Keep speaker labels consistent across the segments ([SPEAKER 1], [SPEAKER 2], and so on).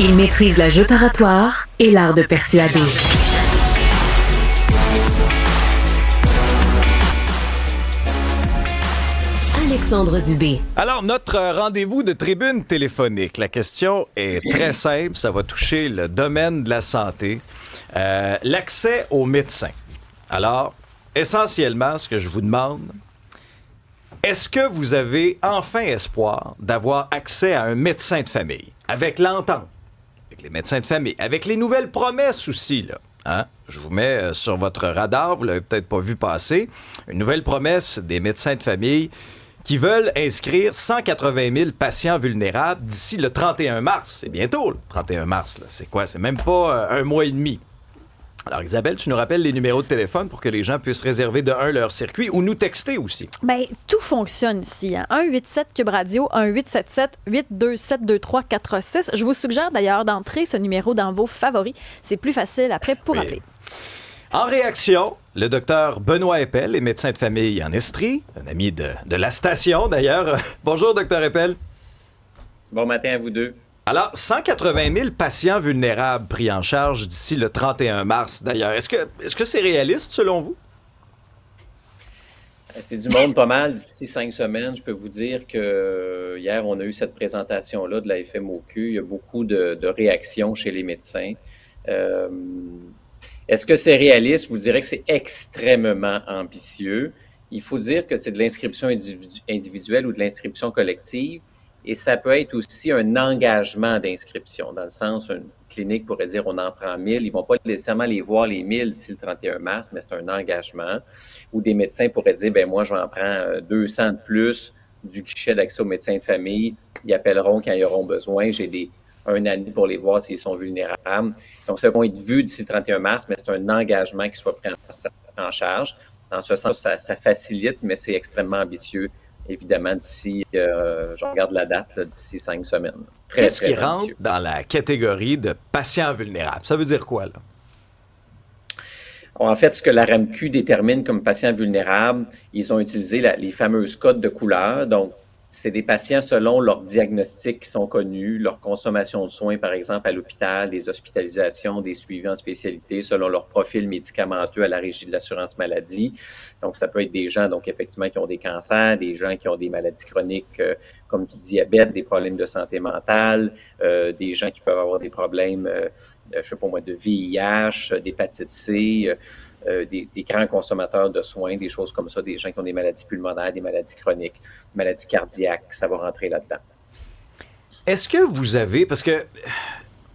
[SPEAKER 1] Il maîtrise la joute oratoire et l'art de persuader. Alexandre Dubé.
[SPEAKER 2] Alors, notre rendez-vous de tribune téléphonique, la question est très simple, ça va toucher le domaine de la santé, l'accès aux médecins. Alors, essentiellement, ce que je vous demande, est-ce que vous avez enfin espoir d'avoir accès à un médecin de famille, avec l'entente, avec les médecins de famille, avec les nouvelles promesses aussi, là? Hein? Je vous mets sur votre radar, vous l'avez peut-être pas vu passer, une nouvelle promesse des médecins de famille qui veulent inscrire 180 000 patients vulnérables d'ici le 31 mars. C'est bientôt, le 31 mars. Là. C'est quoi? C'est même pas un mois et demi. Alors, Isabelle, tu nous rappelles les numéros de téléphone pour que les gens puissent réserver de un leur circuit ou nous texter aussi.
[SPEAKER 3] Bien, tout fonctionne ici. Hein. 187 Cube Radio, 1877-827-2346. Je vous suggère d'ailleurs d'entrer ce numéro dans vos favoris. C'est plus facile après pour appeler.
[SPEAKER 2] En réaction, le docteur Benoît Eppel est médecin de famille en Estrie, un ami de la station d'ailleurs. Bonjour, docteur Eppel.
[SPEAKER 4] Bon matin à vous deux.
[SPEAKER 2] Alors, 180 000 patients vulnérables pris en charge d'ici le 31 mars d'ailleurs. Est-ce que c'est réaliste selon vous?
[SPEAKER 4] C'est du monde pas mal d'ici 5 semaines. Je peux vous dire que hier, on a eu cette présentation-là de la FMOQ. Il y a beaucoup de réactions chez les médecins. Est-ce que c'est réaliste? Je vous dirais que c'est extrêmement ambitieux. Il faut dire que c'est de l'inscription individuelle ou de l'inscription collective. Et ça peut être aussi un engagement d'inscription, dans le sens, une clinique pourrait dire on en prend 1000, ils ne vont pas nécessairement les voir les 1000 d'ici le 31 mars, mais c'est un engagement. Ou des médecins pourraient dire, ben moi j'en prends 200 de plus du guichet d'accès aux médecins de famille, ils appelleront quand ils auront besoin, j'ai un année pour les voir s'ils sont vulnérables. Donc ça va être vu d'ici le 31 mars, mais c'est un engagement qui soit pris en charge. Dans ce sens, ça facilite, mais c'est extrêmement ambitieux. Évidemment, d'ici, je regarde la date, là, d'ici 5 semaines.
[SPEAKER 2] Qu'est-ce qui rentre dans la catégorie de patients vulnérables? Ça veut dire quoi, là?
[SPEAKER 4] En fait, ce que la RAMQ détermine comme patients vulnérables, ils ont utilisé les fameuses codes de couleur. Donc, c'est des patients selon leurs diagnostics qui sont connus, leur consommation de soins, par exemple, à l'hôpital, des hospitalisations, des suivis en spécialité, selon leur profil médicamenteux à la Régie de l'assurance maladie. Donc, ça peut être des gens, donc, effectivement, qui ont des cancers, des gens qui ont des maladies chroniques comme du diabète, des problèmes de santé mentale, des gens qui peuvent avoir des problèmes, je sais pas moi, de VIH, d'hépatite C, des grands consommateurs de soins, des choses comme ça, des gens qui ont des maladies pulmonaires, des maladies chroniques, maladies cardiaques, ça va rentrer là-dedans.
[SPEAKER 2] Est-ce que vous avez, parce que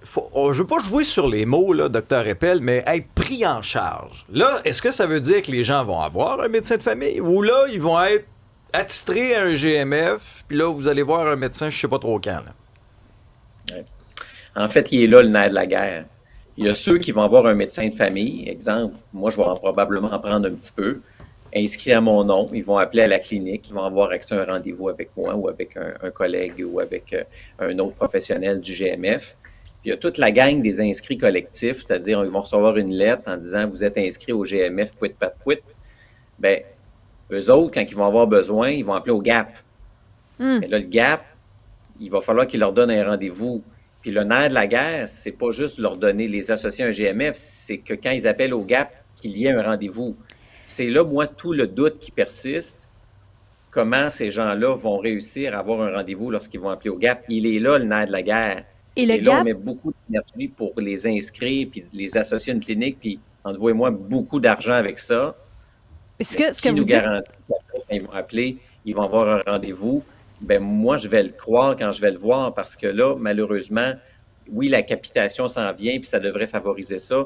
[SPEAKER 2] je ne veux pas jouer sur les mots, là, docteur Eppel, mais être pris en charge. Là, est-ce que ça veut dire que les gens vont avoir un médecin de famille ou là, ils vont être attitrés à un GMF, puis là, vous allez voir un médecin, je ne sais pas trop quand. Là.
[SPEAKER 4] Ouais. En fait, il est là le nerf de la guerre. Il y a ceux qui vont avoir un médecin de famille. Exemple, moi, je vais probablement en prendre un petit peu. Inscrit à mon nom, ils vont appeler à la clinique, ils vont avoir accès à un rendez-vous avec moi ou avec un collègue ou avec un autre professionnel du GMF. Puis il y a toute la gang des inscrits collectifs, c'est-à-dire ils vont recevoir une lettre en disant « Vous êtes inscrit au GMF, pouit-pat-pouit ». Bien, eux autres, quand ils vont avoir besoin, ils vont appeler au GAP. Mais là, le GAP, il va falloir qu'ils leur donnent un rendez-vous. Puis le nerf de la guerre, c'est pas juste leur donner, les associer à un GMF, c'est que quand ils appellent au GAP, qu'il y ait un rendez-vous. C'est là, moi, tout le doute qui persiste. Comment ces gens-là vont réussir à avoir un rendez-vous lorsqu'ils vont appeler au GAP? Il est là, le nerf de la guerre.
[SPEAKER 3] Et le
[SPEAKER 4] là,
[SPEAKER 3] GAP...
[SPEAKER 4] on met beaucoup d'énergie pour les inscrire, puis les associer à une clinique, puis entre vous et moi, beaucoup d'argent avec ça.
[SPEAKER 3] Ce que
[SPEAKER 4] nous
[SPEAKER 3] vous dites...
[SPEAKER 4] garantit qu'après, quand ils vont appeler, ils vont avoir un rendez-vous. Ben moi, je vais le croire quand je vais le voir parce que là, malheureusement, oui, la capitation s'en vient puis ça devrait favoriser ça.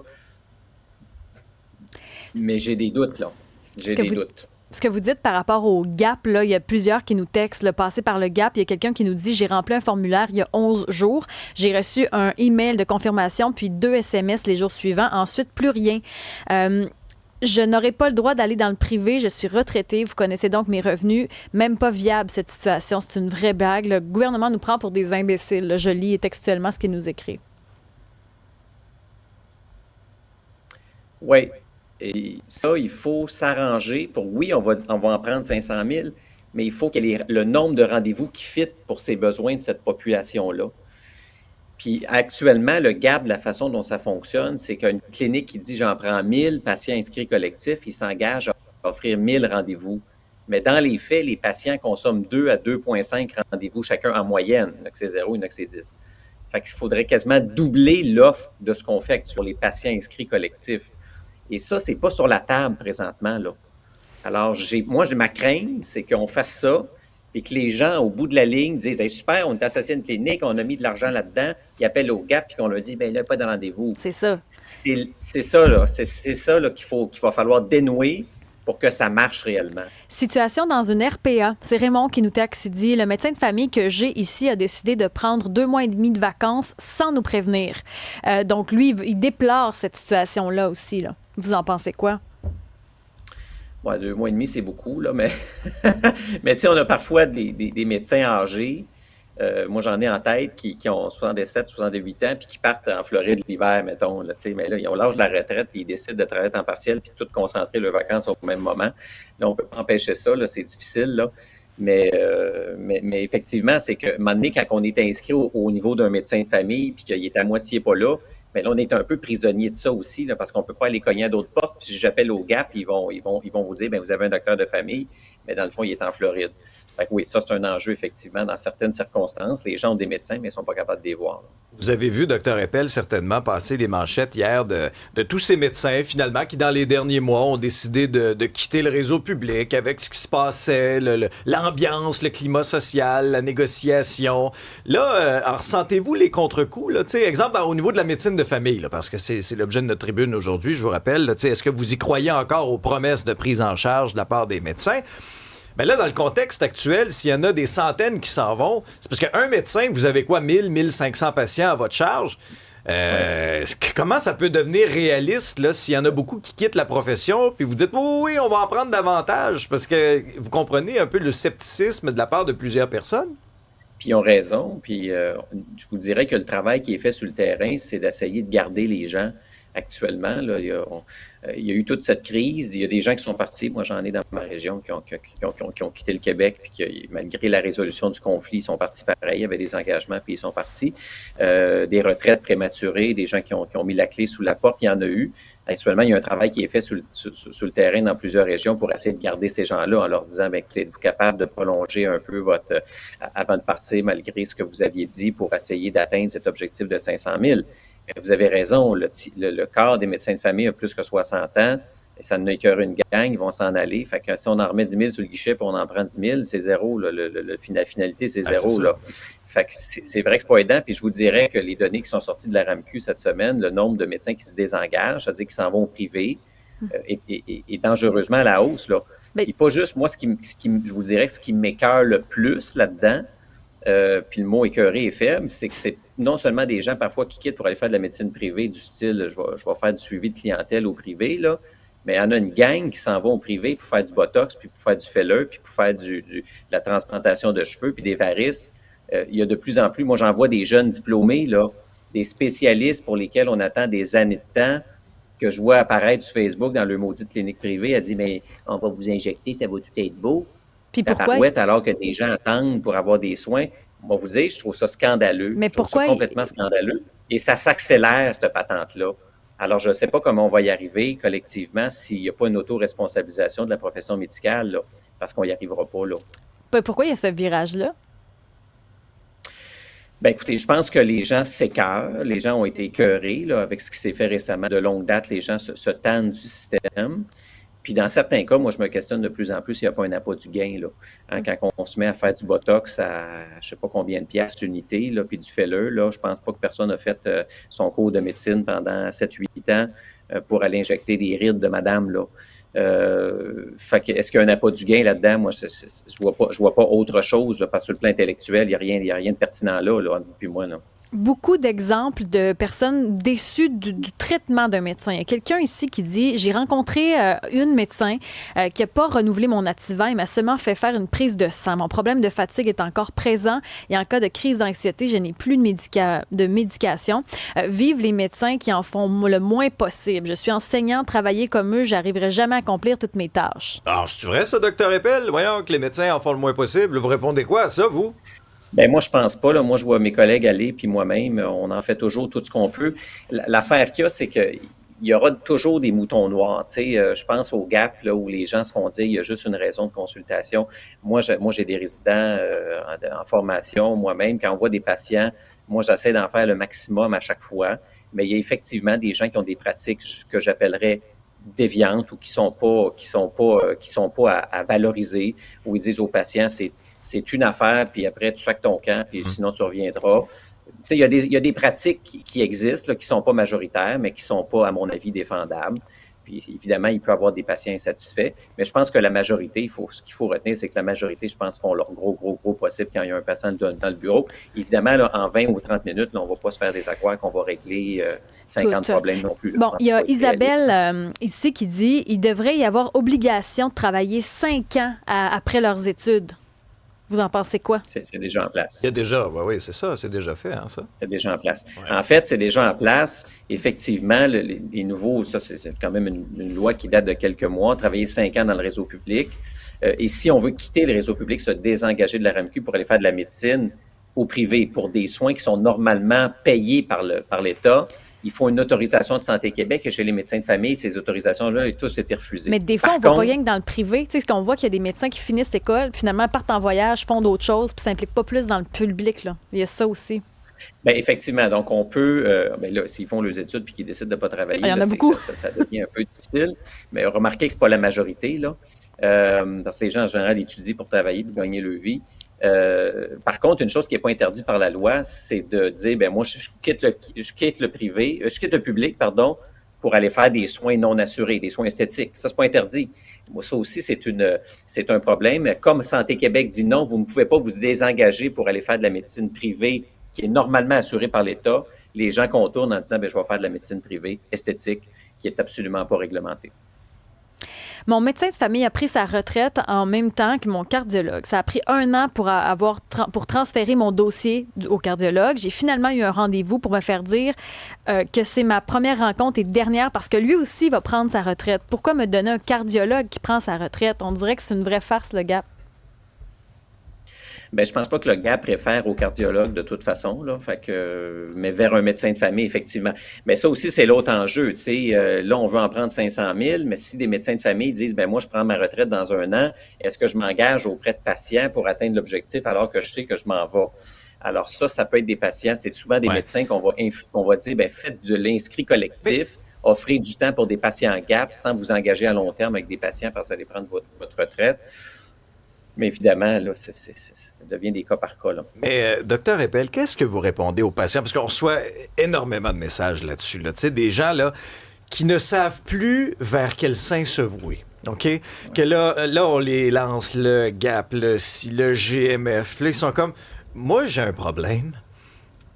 [SPEAKER 4] Mais j'ai des doutes, là. J'ai des doutes.
[SPEAKER 3] Ce que vous dites par rapport au GAP, là, il y a plusieurs qui nous textent, le passé par le GAP. Il y a quelqu'un qui nous dit « J'ai rempli un formulaire il y a 11 jours. J'ai reçu un email de confirmation, puis 2 SMS les jours suivants. Ensuite, plus rien. Je n'aurai pas le droit d'aller dans le privé. Je suis retraitée. Vous connaissez donc mes revenus. Même pas viable, cette situation. C'est une vraie blague. Le gouvernement nous prend pour des imbéciles. Là, je lis textuellement ce qu'il nous écrit. »
[SPEAKER 4] Oui. Et ça, il faut s'arranger pour, oui, on va en prendre 500 000, mais il faut qu'il y ait le nombre de rendez-vous qui fit pour ces besoins de cette population-là. Puis actuellement, le GAP, la façon dont ça fonctionne, c'est qu'une clinique qui dit j'en prends 1000 patients inscrits collectifs, il s'engage à offrir 1000 rendez-vous. Mais dans les faits, les patients consomment 2 à 2,5 rendez-vous chacun en moyenne, une oxy 0, une oxy 10. Fait qu'il faudrait quasiment doubler l'offre de ce qu'on fait actuellement pour les patients inscrits collectifs. Et ça, c'est pas sur la table présentement, là. Alors, ma crainte, c'est qu'on fasse ça et que les gens, au bout de la ligne, disent hey, super, on est associé à une clinique, on a mis de l'argent là-dedans, ils appellent au GAP et qu'on leur dit ben là, pas de rendez-vous.
[SPEAKER 3] C'est ça.
[SPEAKER 4] C'est ça, là. C'est ça là, qu'il va falloir dénouer pour que ça marche réellement.
[SPEAKER 3] Situation dans une RPA. C'est Raymond qui nous texte. Il dit le médecin de famille que j'ai ici a décidé de prendre 2 mois et demi de vacances sans nous prévenir. Donc, lui, il déplore cette situation-là aussi. Là. Vous en pensez quoi?
[SPEAKER 4] Ouais, 2 mois et demi, c'est beaucoup, là, mais mais tu sais, on a parfois des médecins âgés. Moi, j'en ai en tête qui ont 67, 68 ans, puis qui partent en Floride l'hiver, mettons. Là, mais là, ils ont l'âge de la retraite, puis ils décident de travailler en partiel, puis de tout concentrer leurs vacances au même moment. Là, on ne peut pas empêcher ça, là, c'est difficile, là. Mais effectivement, c'est que, à un moment donné, quand on est inscrit au niveau d'un médecin de famille, puis qu'il est à moitié pas là, mais là, on est un peu prisonnier de ça aussi, là, parce qu'on ne peut pas aller cogner à d'autres portes. Puis si j'appelle au GAP, ils vont vous dire, bien, vous avez un docteur de famille, mais dans le fond, il est en Floride. Fait que oui, ça, c'est un enjeu, effectivement, dans certaines circonstances. Les gens ont des médecins, mais ils ne sont pas capables de les voir. Là.
[SPEAKER 2] Vous avez vu, Dr Eppel, certainement passer les manchettes hier de tous ces médecins, finalement, qui, dans les derniers mois, ont décidé de quitter le réseau public avec ce qui se passait, l'ambiance, le climat social, la négociation. Là, alors, sentez-vous les contre-coups? Là? Exemple, au niveau de la médecine de famille, là, parce que c'est l'objet de notre tribune aujourd'hui, je vous rappelle, là, est-ce que vous y croyez encore aux promesses de prise en charge de la part des médecins? Mais là, dans le contexte actuel, s'il y en a des centaines qui s'en vont, c'est parce qu'un médecin, vous avez quoi, 1000, 1500 patients à votre charge? Comment ça peut devenir réaliste là, s'il y en a beaucoup qui quittent la profession, puis vous dites oui, on va en prendre davantage, parce que vous comprenez un peu le scepticisme de la part de plusieurs personnes?
[SPEAKER 4] Puis ils ont raison, puis je vous dirais que le travail qui est fait sur le terrain, c'est d'essayer de garder les gens actuellement. Là, il y a eu toute cette crise. Il y a des gens qui sont partis. Moi, j'en ai dans ma région qui ont quitté le Québec, puis qui, malgré la résolution du conflit, ils sont partis pareil. Il y avait des engagements, puis ils sont partis. Des retraites prématurées, des gens qui ont mis la clé sous la porte, il y en a eu. Actuellement, il y a un travail qui est fait sur le terrain dans plusieurs régions pour essayer de garder ces gens-là en leur disant, bien, écoutez, êtes-vous capable de prolonger un peu avant de partir, malgré ce que vous aviez dit, pour essayer d'atteindre cet objectif de 500 000? Vous avez raison, le quart des médecins de famille a plus que 60 ans, et ça n'a qu'une gang, ils vont s'en aller. Fait que si on en remet 10 000 sur le guichet et on en prend 10 000, c'est zéro. Là, la finalité, c'est zéro.
[SPEAKER 2] C'est
[SPEAKER 4] là. Fait que c'est vrai que c'est pas aidant. Puis je vous dirais que les données qui sont sorties de la RAMQ cette semaine, le nombre de médecins qui se désengagent, c'est-à-dire qui s'en vont au privé, est dangereusement à la hausse. Là. Et pas juste, moi, je vous dirais que ce qui m'écoeure le plus là-dedans, puis le mot écœuré est faible, c'est que c'est non seulement des gens parfois qui quittent pour aller faire de la médecine privée, du style je vais faire du suivi de clientèle au privé, là, mais il y en a une gang qui s'en va au privé pour faire du botox, puis pour faire du filler, puis pour faire de la transplantation de cheveux, puis des varices. Il y a de plus en plus, moi j'en vois des jeunes diplômés, là, des spécialistes pour lesquels on attend des années de temps, que je vois apparaître sur Facebook dans le maudite clinique privée. Elle dit, mais on va vous injecter, ça va tout être beau.
[SPEAKER 3] Puis pourquoi?
[SPEAKER 4] Alors que des gens attendent pour avoir des soins. On va vous dire, je trouve ça scandaleux.
[SPEAKER 3] Mais pourquoi?
[SPEAKER 4] Je trouve ça complètement scandaleux. Et ça s'accélère, cette patente-là. Alors, je ne sais pas comment on va y arriver collectivement s'il n'y a pas une autoresponsabilisation de la profession médicale, là, parce qu'on n'y arrivera pas. Là.
[SPEAKER 3] Pourquoi il y a ce virage-là?
[SPEAKER 4] Bien, écoutez, je pense que les gens s'écœurent. Les gens ont été écœurés là, avec ce qui s'est fait récemment. De longue date, les gens se tannent du système. Puis dans certains cas, moi, je me questionne de plus en plus s'il n'y a pas un appât du gain. Là. Hein, quand on se met à faire du botox à je ne sais pas combien de piastres l'unité, là, puis du filler, là, je ne pense pas que personne n'a fait son cours de médecine pendant 7-8 ans pour aller injecter des rides de madame. Là. Fait que, est-ce qu'il y a un appât du gain là-dedans? Moi, je vois pas autre chose, là, parce que sur le plan intellectuel, il n'y a rien de pertinent là, entre vous et moi. Là.
[SPEAKER 3] Beaucoup d'exemples de personnes déçues du traitement d'un médecin. Il y a quelqu'un ici qui dit « J'ai rencontré une médecin qui n'a pas renouvelé mon Ativant et m'a seulement fait faire une prise de sang. Mon problème de fatigue est encore présent et en cas de crise d'anxiété, je n'ai plus de médication. Vive les médecins qui en font le moins possible. Je suis enseignant, travailler comme eux, j'arriverai jamais à accomplir toutes mes tâches. »
[SPEAKER 2] Alors, c'est vrai ça, Dr Eppel? Voyons que les médecins en font le moins possible. Vous répondez quoi à ça, vous?
[SPEAKER 4] Ben moi, je pense pas. Là. Moi, je vois mes collègues aller, puis moi-même, on en fait toujours tout ce qu'on peut. L'affaire qu'il y a, c'est qu'il y aura toujours des moutons noirs. Tu sais, je pense au Gap, là, où les gens se font dire il y a juste une raison de consultation. Moi, j'ai des résidents en formation moi-même. Quand on voit des patients, moi, j'essaie d'en faire le maximum à chaque fois. Mais il y a effectivement des gens qui ont des pratiques que j'appellerais déviantes ou qui sont pas à valoriser, où ils disent aux patients, c'est une affaire, puis après, tu sacs ton camp, puis sinon, tu reviendras. Tu sais, il y a des pratiques qui existent, là, qui ne sont pas majoritaires, mais qui ne sont pas, à mon avis, défendables. Puis, évidemment, il peut y avoir des patients insatisfaits, mais je pense que la majorité, ce qu'il faut retenir, c'est que la majorité, je pense, font leur gros possible quand il y a un patient dans le bureau. Évidemment, là, en 20 ou 30 minutes, là, on ne va pas se faire des accroires qu'on va régler 50 problèmes non plus. Là.
[SPEAKER 3] Bon, il y a Isabelle ici qui dit il devrait y avoir obligation de travailler 5 ans après leurs études. Vous en pensez quoi?
[SPEAKER 4] C'est déjà en place.
[SPEAKER 2] Il y a déjà, oui, c'est ça, c'est déjà fait, hein, ça.
[SPEAKER 4] C'est déjà en place.
[SPEAKER 2] Ouais.
[SPEAKER 4] En fait, c'est déjà en place. Effectivement, les nouveaux, ça, c'est quand même une loi qui date de quelques mois, travailler 5 ans dans le réseau public. Et si on veut quitter le réseau public, se désengager de la RAMQ pour aller faire de la médecine au privé pour des soins qui sont normalement payés par l'État, il faut une autorisation de Santé Québec et chez les médecins de famille, ces autorisations-là ont tous été refusées.
[SPEAKER 3] Mais des fois, on ne voit pas rien que dans le privé. Tu sais, qu'on voit qu'il y a des médecins qui finissent l'école, finalement partent en voyage, font d'autres choses, puis ça n'implique pas plus dans le public. Là. Il y a ça aussi.
[SPEAKER 4] Bien, effectivement. Donc, on peut, bien là, s'ils font leurs études puis qu'ils décident de ne pas travailler,
[SPEAKER 3] Il y en
[SPEAKER 4] là,
[SPEAKER 3] a beaucoup.
[SPEAKER 4] Ça devient un peu difficile. Mais remarquez que ce n'est pas la majorité, là. Parce que les gens, en général, étudient pour travailler pour gagner leur vie. Par contre, une chose qui n'est pas interdite par la loi, c'est de dire, ben moi, je quitte le public, pardon, pour aller faire des soins non assurés, des soins esthétiques. Ça, c'est pas interdit. Moi, ça aussi, c'est un problème. Comme Santé Québec dit non, vous ne pouvez pas vous désengager pour aller faire de la médecine privée qui est normalement assurée par l'État. Les gens contournent en disant, ben je vais faire de la médecine privée esthétique qui est absolument pas réglementée.
[SPEAKER 3] Mon médecin de famille a pris sa retraite en même temps que mon cardiologue. Ça a pris 1 an pour transférer mon dossier au cardiologue. J'ai finalement eu un rendez-vous pour me faire dire que c'est ma première rencontre et dernière parce que lui aussi va prendre sa retraite. Pourquoi me donner un cardiologue qui prend sa retraite? On dirait que c'est une vraie farce, le Gap.
[SPEAKER 4] Ben, je pense pas que le Gap préfère au cardiologue de toute façon, là. Fait que, mais vers un médecin de famille, effectivement. Mais ça aussi, c'est l'autre enjeu. Tu sais, là, on veut en prendre 500 000, mais si des médecins de famille disent, ben moi, je prends ma retraite dans 1 an, est-ce que je m'engage auprès de patients pour atteindre l'objectif alors que je sais que je m'en vais? Alors ça peut être des patients, c'est souvent des médecins qu'on va dire, ben faites de l'inscrit collectif, offrez du temps pour des patients en Gap sans vous engager à long terme avec des patients parce que vous allez prendre votre retraite. Mais évidemment, là, ça devient des cas par cas. Là.
[SPEAKER 2] Mais, docteur Eppel, qu'est-ce que vous répondez aux patients? Parce qu'on reçoit énormément de messages là-dessus. Là. Tu sais, des gens là, qui ne savent plus vers quel sein se vouer. OK? Que là, on les lance le Gap, le GMF. Puis là, ils sont comme, moi, j'ai un problème.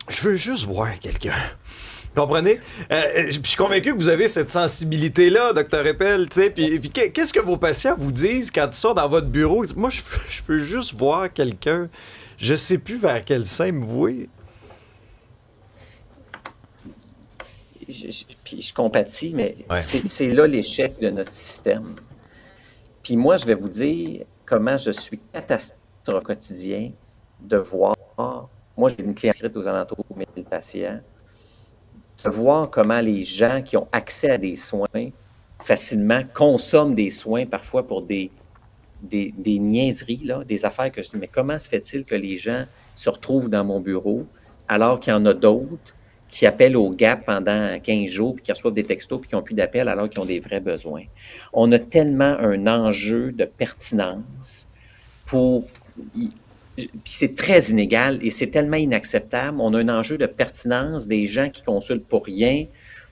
[SPEAKER 2] Je veux juste voir quelqu'un. Comprenez? Je suis convaincu que vous avez cette sensibilité-là, Dr. Eppel. Puis qu'est-ce que vos patients vous disent quand ils sont dans votre bureau? Ils disent, moi, je veux juste voir quelqu'un. Je sais plus vers quel sein me vouer.
[SPEAKER 4] Puis je compatis, mais c'est là l'échec de notre système. Puis moi, je vais vous dire comment je suis catastrophe au quotidien de voir. Moi, j'ai une clientèle aux alentours de 1000 patients. De voir comment les gens qui ont accès à des soins facilement consomment des soins, parfois pour des niaiseries, là, des affaires que je dis, mais comment se fait-il que les gens se retrouvent dans mon bureau alors qu'il y en a d'autres qui appellent au Gap pendant 15 jours, puis qui reçoivent des textos, puis qui n'ont plus d'appel alors qu'ils ont des vrais besoins. On a tellement un enjeu de pertinence puis c'est très inégal et c'est tellement inacceptable. On a un enjeu de pertinence des gens qui consultent pour rien.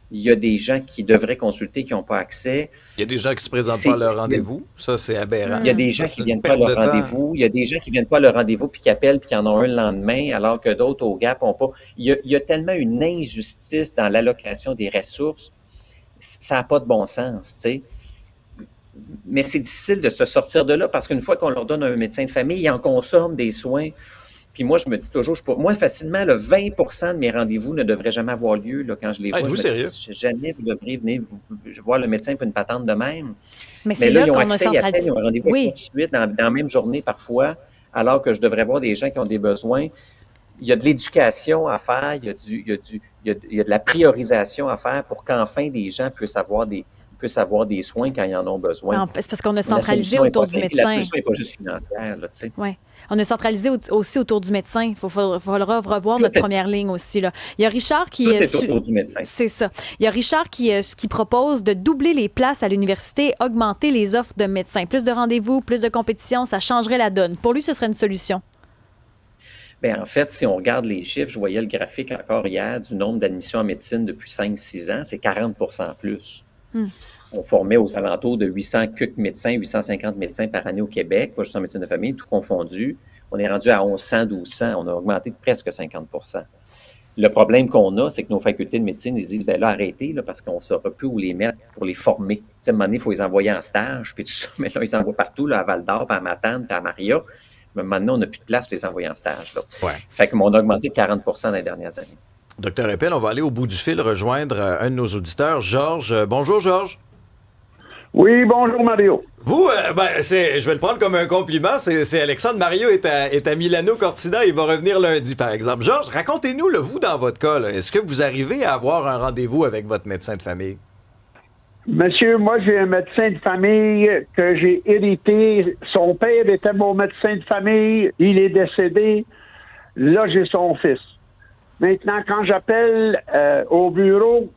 [SPEAKER 4] Il y a des gens qui devraient consulter qui n'ont pas accès.
[SPEAKER 2] Il y a des gens qui ne se présentent pas à leur rendez-vous. Ça, c'est aberrant.
[SPEAKER 4] Il y a des gens qui ne viennent pas à leur rendez-vous. Il y a des gens qui ne viennent pas à leur rendez-vous puis qui appellent puis qui en ont un le lendemain alors que d'autres au Gap n'ont pas. Il y a tellement une injustice dans l'allocation des ressources. Ça n'a pas de bon sens, tu sais. Mais c'est difficile de se sortir de là parce qu'une fois qu'on leur donne un médecin de famille, ils en consomment des soins. Puis moi, je me dis toujours, moi, facilement, le 20% de mes rendez-vous ne devraient jamais avoir lieu là, quand je les vois.
[SPEAKER 2] Êtes-vous sérieux?
[SPEAKER 4] Jamais vous devriez venir voir le médecin pour une patente de même.
[SPEAKER 3] Mais c'est
[SPEAKER 4] là,
[SPEAKER 3] là
[SPEAKER 4] ils ont
[SPEAKER 3] qu'on
[SPEAKER 4] accès,
[SPEAKER 3] a
[SPEAKER 4] ils appellent, ils ont un rendez-vous tout de suite, dans la même journée parfois. alors que je devrais voir des gens qui ont des besoins. Il y a de l'éducation à faire, il y a de la priorisation à faire pour qu'enfin des gens puissent avoir des soins quand ils en ont besoin.
[SPEAKER 3] Non, c'est parce qu'on a
[SPEAKER 4] Mais la
[SPEAKER 3] centralisé
[SPEAKER 4] solution est
[SPEAKER 3] autour
[SPEAKER 4] pas
[SPEAKER 3] du
[SPEAKER 4] simple,
[SPEAKER 3] médecin.
[SPEAKER 4] la solution n'est pas juste financière, là, tu sais.
[SPEAKER 3] Oui. On a centralisé aussi autour du médecin. Il faudra revoir notre première ligne aussi. Là. Il y a Richard qui...
[SPEAKER 4] Tout est autour du médecin.
[SPEAKER 3] C'est ça. Il y a Richard qui propose de doubler les places à l'université, augmenter les offres de médecins. Plus de rendez-vous, plus de compétition, ça changerait la donne. Pour lui, ce serait une solution.
[SPEAKER 4] Bien, en fait, si on regarde les chiffres, je voyais le graphique encore hier du nombre d'admissions en médecine depuis 5-6 ans, c'est 40 plus. On formait aux alentours de 800 médecins, 850 médecins par année au Québec, pas juste en médecine de famille, tout confondu. On est rendu à 1100, 1200. On a augmenté de presque 50 Le problème qu'on a, c'est que nos facultés de médecine, ils disent, bien là, arrêtez, là, parce qu'on ne saura plus où les mettre pour les former. Tu sais, à un moment donné, il faut les envoyer en stage, puis tout ça, mais là, ils envoient partout, là, à Val-d'Or, puis à Matane, puis à Maria. Mais maintenant, on n'a plus de place pour les envoyer en stage. Là.
[SPEAKER 2] Ouais.
[SPEAKER 4] Fait que on a augmenté de 40 dans les dernières années.
[SPEAKER 2] Docteur Eppel, on va aller au bout du fil rejoindre un de nos auditeurs, Georges. Bonjour, Georges.
[SPEAKER 5] Oui, bonjour Mario.
[SPEAKER 2] Vous, je vais le prendre comme un compliment. C'est Alexandre. Mario est à Milano Cortina. Il va revenir lundi, par exemple. Georges, racontez-nous, là, vous, dans votre cas, là, est-ce que vous arrivez à avoir un rendez-vous avec votre médecin de famille?
[SPEAKER 5] Monsieur, moi, j'ai un médecin de famille que j'ai hérité. Son père était mon médecin de famille. Il est décédé. Là, j'ai son fils. Maintenant, quand j'appelle au bureau,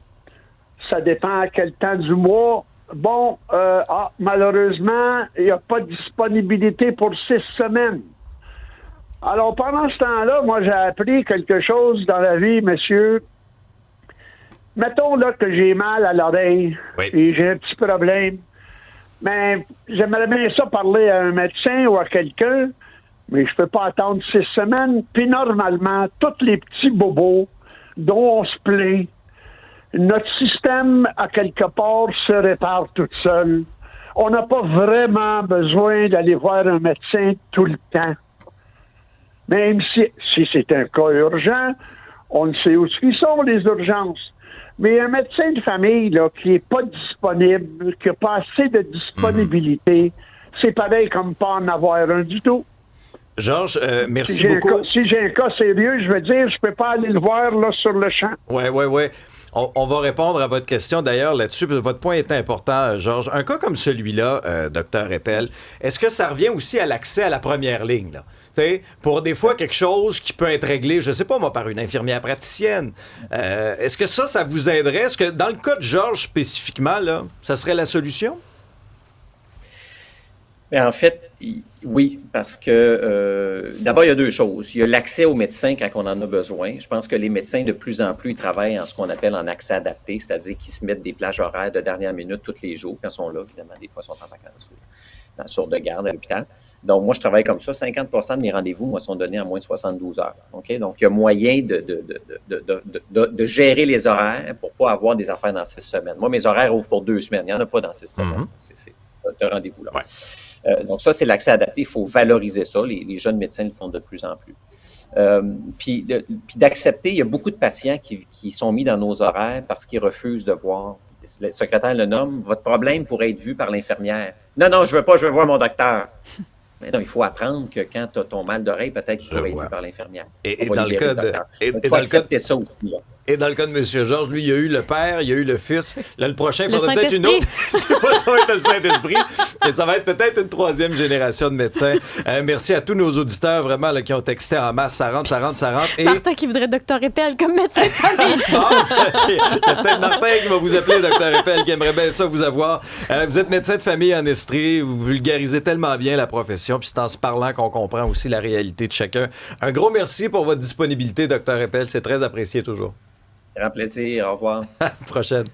[SPEAKER 5] ça dépend à quel temps du mois. Bon, malheureusement, il n'y a pas de disponibilité pour 6 semaines. Alors, pendant ce temps-là, moi, j'ai appris quelque chose dans la vie, monsieur. Mettons là que j'ai mal à l'oreille et j'ai un petit problème. Mais j'aimerais bien ça parler à un médecin ou à quelqu'un, mais je peux pas attendre 6 semaines. Puis normalement, tous les petits bobos dont on se plaint, notre système, à quelque part, se répare tout seul. On n'a pas vraiment besoin d'aller voir un médecin tout le temps. Même si c'est un cas urgent, on sait où ils sont, les urgences. Mais un médecin de famille là, qui n'est pas disponible, qui n'a pas assez de disponibilité, c'est pareil comme pas en avoir un du tout.
[SPEAKER 2] Georges, merci beaucoup.
[SPEAKER 5] Si j'ai un cas sérieux, je veux dire, je peux pas aller le voir là, sur le champ.
[SPEAKER 2] Oui. On va répondre à votre question d'ailleurs là-dessus. Votre point est important, Georges. Un cas comme celui-là, docteur Eppel, est-ce que ça revient aussi à l'accès à la première ligne, là? T'sais, pour des fois quelque chose qui peut être réglé, je sais pas moi, par une infirmière praticienne. Est-ce que ça vous aiderait? Est-ce que dans le cas de Georges spécifiquement, là, ça serait la solution?
[SPEAKER 4] Bien, en fait, oui, parce que d'abord, il y a deux choses. Il y a l'accès aux médecins quand on en a besoin. Je pense que les médecins, de plus en plus, ils travaillent en ce qu'on appelle en accès adapté, c'est-à-dire qu'ils se mettent des plages horaires de dernière minute tous les jours quand ils sont là. Évidemment, des fois, ils sont en vacances sur de garde à l'hôpital. Donc, moi, je travaille comme ça. 50 de mes rendez-vous, moi, sont donnés en moins de 72 heures. Okay? Donc, il y a moyen de gérer les horaires pour ne pas avoir des affaires dans 6 semaines. Moi, mes horaires ouvrent pour 2 semaines. Il n'y en a pas dans 6 semaines. C'est un rendez-vous là. Ouais. Donc, ça, c'est l'accès adapté. Il faut valoriser ça. Les jeunes médecins le font de plus en plus. Puis d'accepter, il y a beaucoup de patients qui sont mis dans nos horaires parce qu'ils refusent de voir. Le secrétaire le nomme, votre problème pourrait être vu par l'infirmière. Non, je veux pas, je veux voir mon docteur. Mais non, il faut apprendre que quand tu as ton mal d'oreille, peut-être qu'il pourrait être vu par l'infirmière.
[SPEAKER 2] Et dans le cas de...
[SPEAKER 4] Il faut accepter ça aussi, là.
[SPEAKER 2] Et dans le cas de M. Georges, lui, il y a eu le père, il y a eu le fils. Là, le prochain, il faudrait peut-être une autre. Je sais pas si ça va être le Saint-Esprit, mais ça va être peut-être une 3e génération de médecins. Merci à tous nos auditeurs, vraiment, là, qui ont texté en masse. Ça rentre. Et...
[SPEAKER 3] Martin qui voudrait Dr. Eppel comme médecin de famille.
[SPEAKER 2] Il y a peut-être Martin qui va vous appeler, Dr. Eppel, qui aimerait bien ça vous avoir. Vous êtes médecin de famille en Estrie. Vous vulgarisez tellement bien la profession, puis c'est en se parlant qu'on comprend aussi la réalité de chacun. Un gros merci pour votre disponibilité, Dr. Eppel. C'est très apprécié toujours.
[SPEAKER 4] Grand plaisir. Au revoir.
[SPEAKER 2] À la prochaine.